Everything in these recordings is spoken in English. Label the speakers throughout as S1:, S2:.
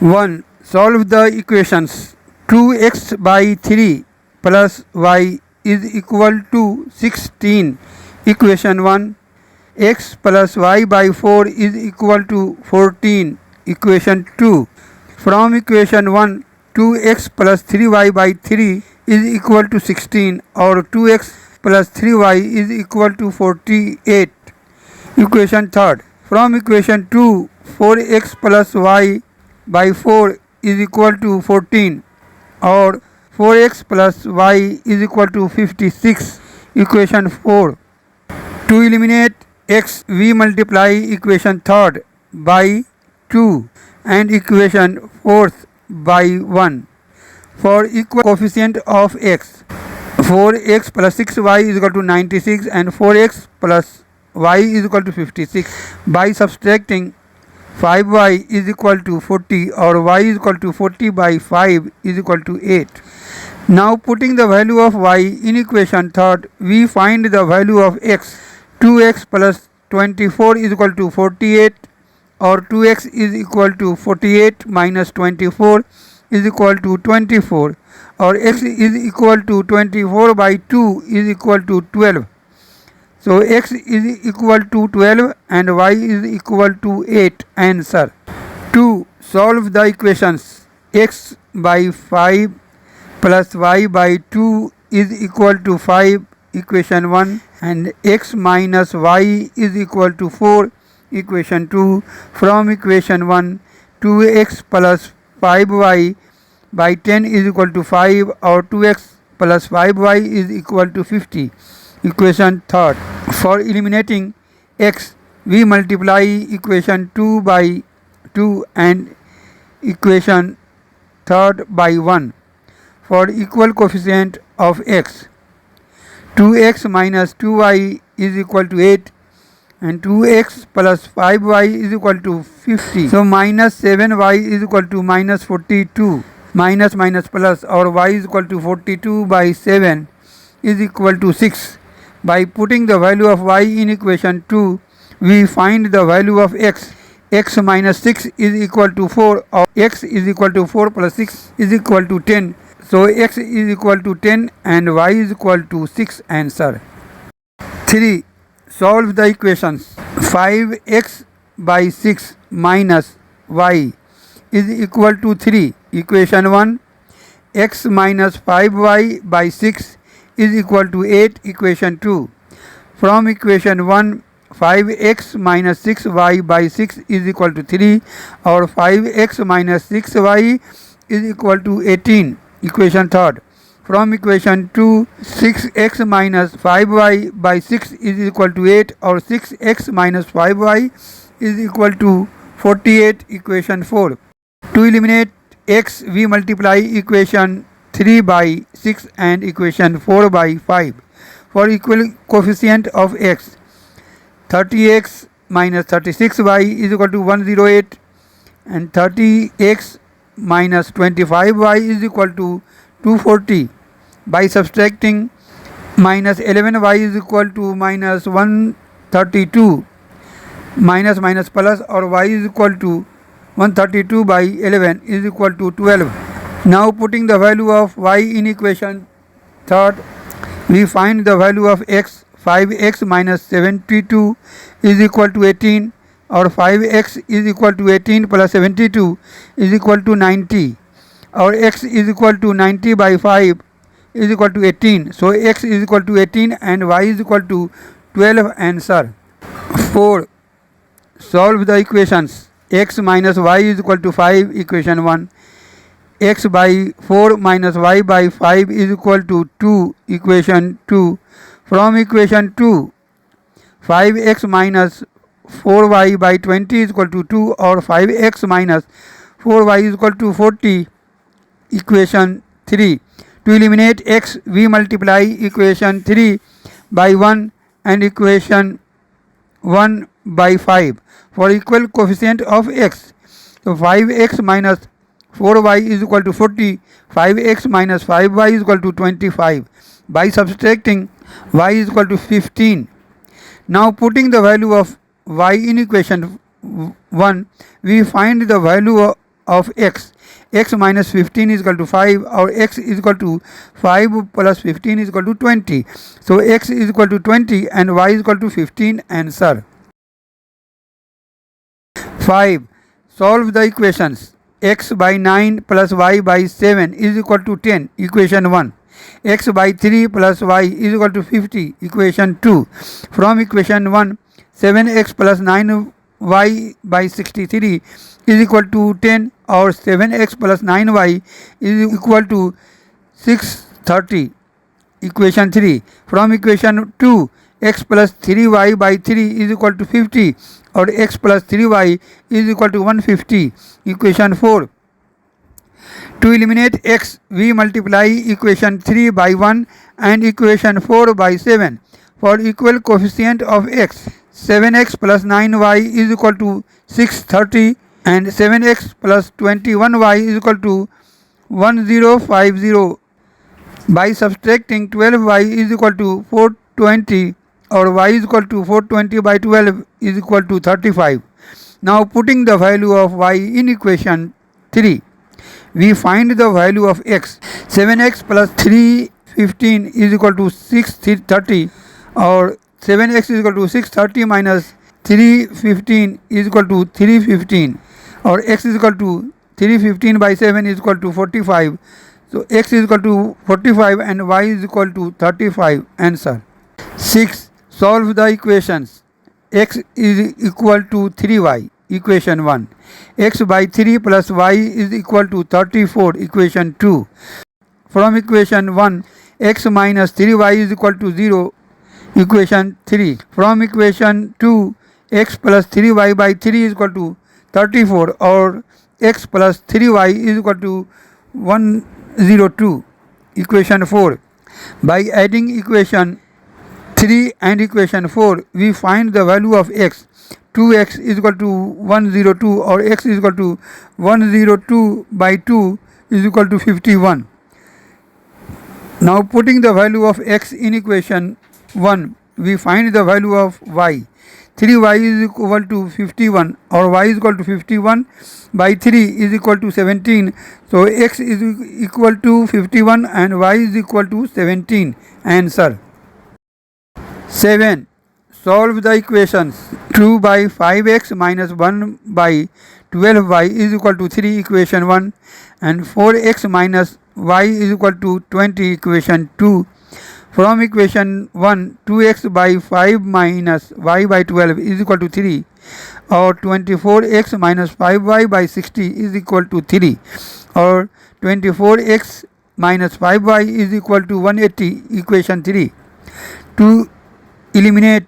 S1: 1. Solve the equations. 2x by 3 plus y is equal to 16. Equation 1. X plus y by 4 is equal to 14. Equation 2. From equation 1, 2x plus 3y by 3 is equal to 16, or 2x plus 3y is equal to 48. Equation 3. From equation 2, 4x plus y by 4 is equal to 14, or 4x plus y is equal to 56. Equation 4. To eliminate x, we multiply equation 3rd by 2 and equation 4th by 1 for equal coefficient of x. 4x plus 6y is equal to 96 and 4x plus y is equal to 56. By subtracting 5y is equal to 40, or y is equal to 40 by 5 is equal to 8. Now putting the value of y in equation 3rd, we find the value of x. 2x plus 24 is equal to 48, or 2x is equal to 48 minus 24 is equal to 24, or x is equal to 24 by 2 is equal to 12. So x is equal to 12 and y is equal to 8. Answer. 2. Solve the equations. X by 5 plus y by 2 is equal to 5. Equation 1. And x minus y is equal to 4. Equation 2. From equation 1, 2x plus 5y by 10 is equal to 5, or 2x plus 5y is equal to 50. Equation 3rd. For eliminating x, we multiply equation 2 by 2 and equation 3rd by 1 for equal coefficient of x. 2x minus 2y is equal to 8 and 2x plus 5y is equal to 50. So minus 7y is equal to minus 42. Minus minus plus, or y is equal to 42 by 7 is equal to 6. By putting the value of y in equation 2, we find the value of x. X minus 6 is equal to 4, or x is equal to 4 plus 6 is equal to 10. So x is equal to 10 and y is equal to 6. Answer. 3. Solve the equations. 5x by 6 minus y is equal to 3. Equation 1. X minus 5y by 6 is equal to 8. Equation 2. From equation 1, 5x minus 6y by 6 is equal to 3, or 5x minus 6y is equal to 18. Equation 3rd. From equation 2, 6x minus 5y by 6 is equal to 8, or 6x minus 5y is equal to 48. Equation 4. To eliminate x, we multiply equation 3 by 6 and equation 4 by 5 for equal coefficient of x. 30x minus 36y is equal to 108 and 30x minus 25y is equal to 240. By subtracting minus 11y is equal to minus 132. Minus minus plus, or y is equal to 132 by 11 is equal to 12. Now putting the value of y in equation 3rd, we find the value of x. 5x minus 72 is equal to 18, or 5x is equal to 18 plus 72 is equal to 90, or x is equal to 90 by 5 is equal to 18. So x is equal to 18 and y is equal to 12. Answer. 4. Solve the equations. X minus y is equal to 5. Equation 1. X by 4 minus y by 5 is equal to 2. Equation 2. From equation 2, 5x minus 4y by 20 is equal to 2, or 5x minus 4y is equal to 40. Equation 3. To eliminate x, we multiply equation 3 by 1 and equation 1 by 5 for equal coefficient of x. So 5x minus 4y is equal to 40. 5x minus 5y is equal to 25. By subtracting y is equal to 15. Now putting the value of y in equation 1, we find the value of x minus 15 is equal to 5, or x is equal to 5 plus 15 is equal to 20. So x is equal to 20 and y is equal to 15. Answer. 5. Solve the equations. X by 9 plus y by 7 is equal to 10. Equation 1. X by 3 plus y is equal to 50. Equation 2. From equation 1, 7x plus 9y by 63 is equal to 10, or 7x plus 9y is equal to 630. Equation 3. From equation 2, x plus 3y by 3 is equal to 50, or x plus 3y is equal to 150. Equation 4. To eliminate x, we multiply equation 3 by 1 and equation 4 by 7 for equal coefficient of x. 7x plus 9y is equal to 630 and 7x plus 21y is equal to 1050. By subtracting 12y is equal to 420, or y is equal to 420 by 12 is equal to 35. Now putting the value of y in equation 3, we find the value of x. 7x plus 315 is equal to 630, or 7x is equal to 630 minus 315 is equal to 315, or x is equal to 315 by 7 is equal to 45. So x is equal to 45 and y is equal to 35. Answer. 6. Solve the equations. X is equal to 3y. Equation 1. X by 3 plus y is equal to 34. Equation 2. From equation 1, x minus 3y is equal to 0. Equation 3. From equation 2, x plus 3y by 3 is equal to 34, or x plus 3y is equal to 102. Equation 4. By adding equation 3 and equation 4, we find the value of x. 2x is equal to 102, or x is equal to 102 by 2 is equal to 51. Now putting the value of x in equation 1, we find the value of y. 3y is equal to 51, or y is equal to 51 by 3 is equal to 17. So x is equal to 51 and y is equal to 17. Answer. 7. Solve the equations. 2 by 5x minus 1 by 12y is equal to 3. Equation 1. And 4x minus y is equal to 20. Equation 2. From equation 1, 2x by 5 minus y by 12 is equal to 3, or 24x minus 5y by 60 is equal to 3, or 24x minus 5y is equal to 180. Equation 3. To eliminate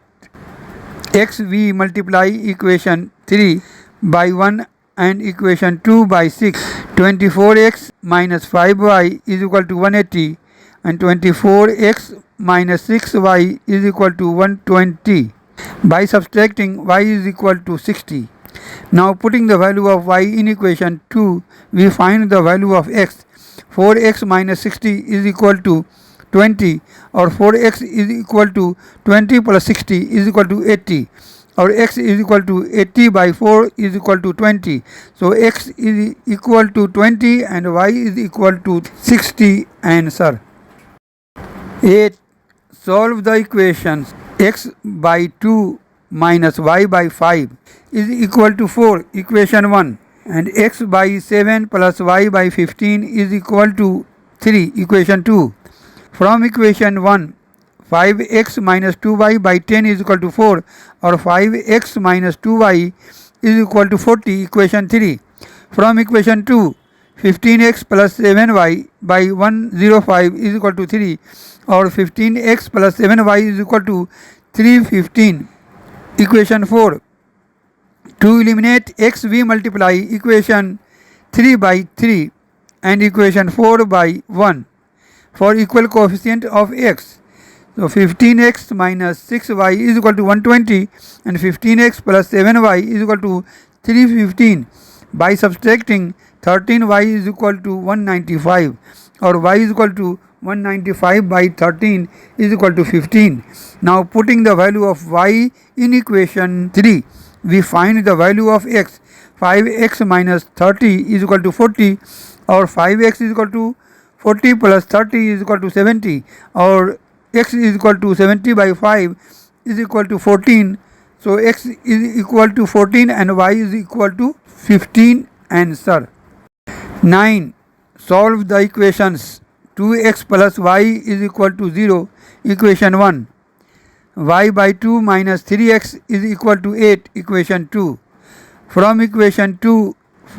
S1: x, we multiply equation 3 by 1 and equation 2 by 6. 24x minus 5y is equal to 180, and 24x minus 6y is equal to 120. By subtracting, y is equal to 60. Now putting the value of y in equation 2, we find the value of x. 4x minus 60 is equal to 20, or 4x is equal to 20 plus 60 is equal to 80, or x is equal to 80 by 4 is equal to 20. So x is equal to 20 and y is equal to 60. Answer. 8. Solve the equations. X by 2 minus y by 5 is equal to 4. Equation 1. And x by 7 plus y by 15 is equal to 3. Equation 2. From equation 1, 5x minus 2y by 10 is equal to 4, or 5x minus 2y is equal to 40. Equation 3. From equation 2, 15x plus 7y by 105 is equal to 3, or 15x plus 7y is equal to 315. Equation 4. To eliminate x, we multiply equation 3 by 3 and equation 4 by 1 for equal coefficient of x. So 15x minus 6y is equal to 120, and 15x plus 7y is equal to 315. By subtracting, 13y is equal to 195, or y is equal to 195 by 13 is equal to 15. Now putting the value of y in equation 3, we find the value of x. 5x minus 30 is equal to 40, or 5x is equal to 40 plus 30 is equal to 70, or x is equal to 70 by 5 is equal to 14. So x is equal to 14 and y is equal to 15. Answer. 9. Solve the equations 2x plus y is equal to 0. Equation 1. Y by 2 minus 3x is equal to 8. Equation 2. From equation 2,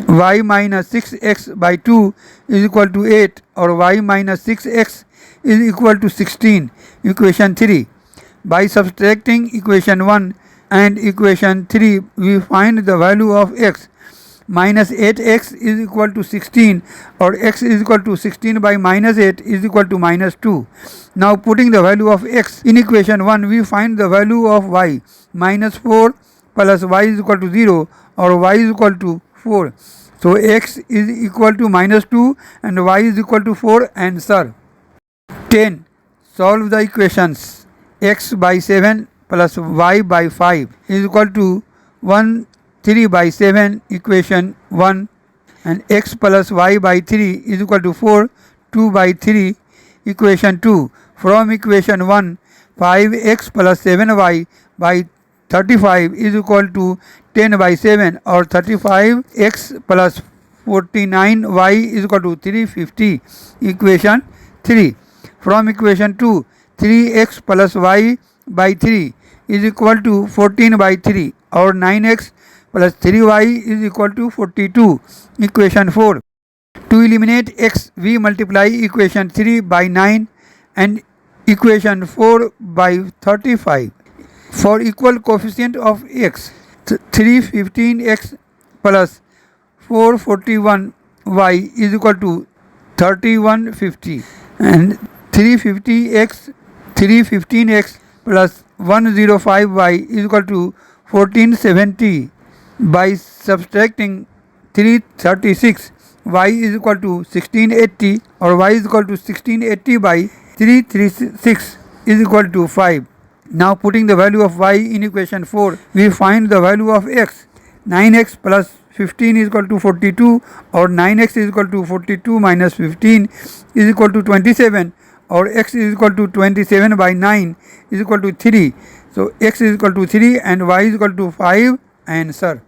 S1: y minus 6x by 2 is equal to 8, or y minus 6x is equal to 16. Equation 3. By subtracting equation 1 and equation 3, we find the value of x. Minus 8x is equal to 16, or x is equal to 16 by minus 8 is equal to minus 2. Now putting the value of x in equation 1, we find the value of y. Minus 4 plus y is equal to 0, or y is equal to 4. So x is equal to minus 2 and y is equal to 4. Answer. 10. Solve the equations x by 7 plus y by 5 is equal to 1 3 by 7. Equation 1. And x plus y by 3 is equal to 4 2 by 3. Equation 2. From equation 1, 5x plus 7y by 35 is equal to 10 by 7, or 35x plus 49y is equal to 350. Equation 3. From equation 2, 3x plus y by 3 is equal to 14 by 3, or 9x plus 3y is equal to 42. Equation 4. To eliminate x, we multiply equation 3 by 9 and equation 4 by 35. For equal coefficient of x, 315x plus 441y is equal to 3150, and 315x plus 105y is equal to 1470. By subtracting 336, y is equal to 1680, or y is equal to 1680 by 336 is equal to 5. Now putting the value of y in equation 4, we find the value of x. 9x plus 15 is equal to 42, or 9x is equal to 42 minus 15 is equal to 27, or x is equal to 27 by 9 is equal to 3. So x is equal to 3 and y is equal to 5. Answer.